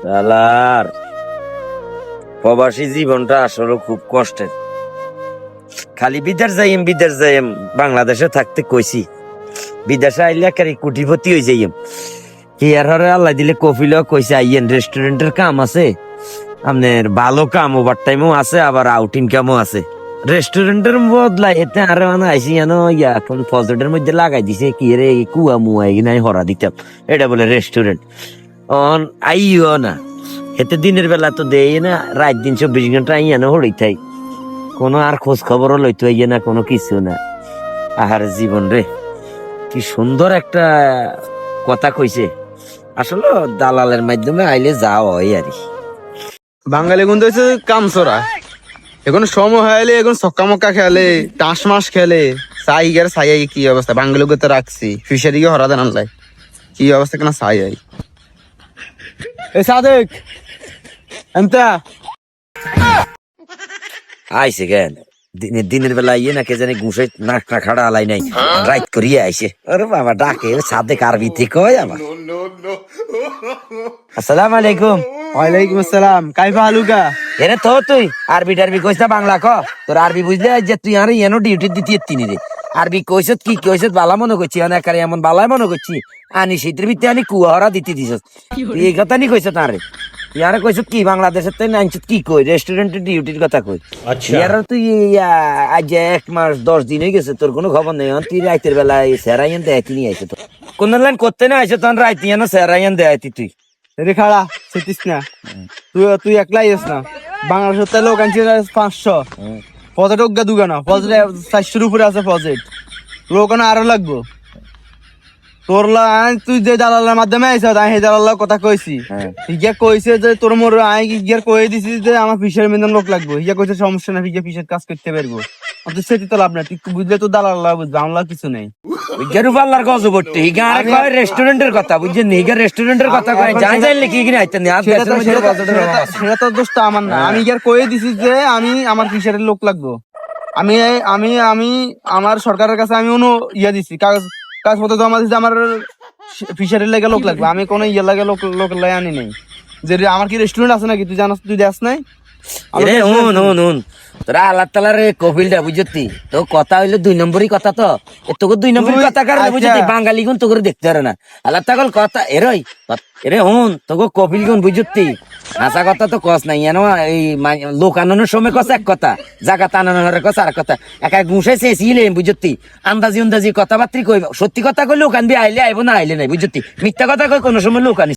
শালার প্রবাসী জীবনটা আসলে খুব কষ্টের। খালি বিদেশ যাইম বাংলাদেশে থাকতে কইছি, বিদেশে আইলে কারি কোটিপতি হয়ে যাইম। কি আর হরে আল্লাহ দিলে কফিলও কইছে আইয়েন, রেস্টুরেন্টের কাম আছে, আপনার ভালো কাম, ওভার টাইমও আছে, আবার আউট ইনকামও আছে। রেস্টুরেন্টের বদলা এতে আরে মানে আইসি জানো এখন ফজরের মধ্যে লাগাই দিছে কি রে কুয়া মুয়া এগিনাই হরা দিতাম, এটা বলে রেস্টুরেন্ট। অন আইও না এতে দিনের বেলা তো দেই না, রাত দিন 24 ঘন্টা আইয়া না হড়ি থাই, কোনো আর খোঁজ খবরও লইতে আইয়া না, কোনো কিছু না। আহার জীবন রে, কি সুন্দর একটা কথা কইছে। আসলে দালালের মাধ্যমে আইলে যাওয়া হয় আর কি। বাঙালি গুণ হচ্ছে কামচোরা, এখন সময় হলে এখন ছক্কা মক্কা খেলে, টাস মাস খেলে, চাই গের চাই কি অবস্থা। বাঙালি তো রাখছি ফিশারি গিয়ে হরা দেন আনলাই কি অবস্থা কেন চাই আই এ সাদেক এমতা আইসে কেন দিনের বেলা ইয়ে না কে জানি ঘুষে নাক না খাড়া আলাই নাই, রাইট করিয়ে আইসে। আরে বাবা ডাকে সাদে কারবি থেকে হয় আমার। আসসালামু আলাইকুম। ওয়ালাইকুম আসসালাম। কাইফা হালুকা এরে তো তুই আরবি টারবি কইস না, বাংলা ক। তোর আরবি বুঝলে যে তুই আর এনো ডিউটি দিতে তিনি রে। আরবি কইছত কি কইছত বালা মনে করছি, অনেক এমন বালাই মনে করছি আনি শীতের ভিতরে আনি কুয়াহরা দিতে দিছ। তুই এই কথা নি কইছ তারে, ইয়ারে কইছত কি বাংলাদেশের তাই নাইছত কি কই রেস্টুরেন্টের ডিউটির কথা কই। ইয়ার তুই আজ 1 মাস 10 দিন হয়ে গেছে, তোর কোনো খবর নেই। তুই রাইতের বেলায় সেরাইয়ান দেয় তিনি আইছে, তো কোন লাইন করতে না আইছে তখন রাইতিয়ান সেরাইয়ান দেয় তুই। রে খাড়া সেটিস না, তুই একলাই আস না। বাংলাদেশের লোক আনছি 500, পজেট দুগানা পজেট 400-র উপরে আছে পজেট, লোক আরো লাগবো। তোর তুই যে দালালের মাধ্যমে আইস, আমি সেই দালালের কথা কইছি। হিগিয়া কইছে যে তোর মোর আমি গিয়ার কয়ে দিছি যে আমার ফিশের মেন লোক লাগবো। হিগিয়া কইছে সমস্যা না, হিগিয়া ফিশের কাজ করতে পারবো। তুই সেটি তো লাভ নাই, তুই বুঝলে তো দালাল বুঝবে, আমার কিছু নেই। গেরু পাল্লার গজবর্তী হিগা আরে কয় রেস্টুরেন্টের কথা, বুঝছেন? হিগা রেস্টুরেন্টের কথা কয়, যাই যাইলে কি কিনা আইতেন না। সেটা তো দোষটা আমার না, আমি গিয়ার কয়ে দিছি যে আমি আমার ফিশারের লোক লাগবো। আমি আমি আমি আমার সরকারের কাছে আমি অনু দিছি, কাগজপত্র জমা দিছি, আমার ফিশারির লাগে লোক লাগবে। আমি কোনো লাগে লোক লাই আনি নাই। যে আমার কি রেস্টুরেন্ট আছে নাকি তুই জানাস, তুই দেখ নাই? তোরা আল্লাহ তালার কপিলটা বুঝতি তো কথা হইলো 2 নম্বরই কথা। তো তোকে 2 নম্বরই কথা কারণে বুঝতি বাঙালি গুণ তোকে দেখতে পারে না। আল্লাহ তাকল কথা এরই এরে হুন তোকে কপিল গুণ বুঝতি হাসা কথা তো কস নাই জানো। এই লোক আনানোর সময় কস এক কথা, জায়গা টানানোর কস আর কথা। একা ঘুষাই চেয়েছিলে বুঝতি, আন্দাজি কথাবার্তি কই। সত্যি কথা কই লোক আনবি, আইলে আইব না আইলে নাই বুঝতি। মিথ্যা কথা কই কোনো সময় লোক আনিস।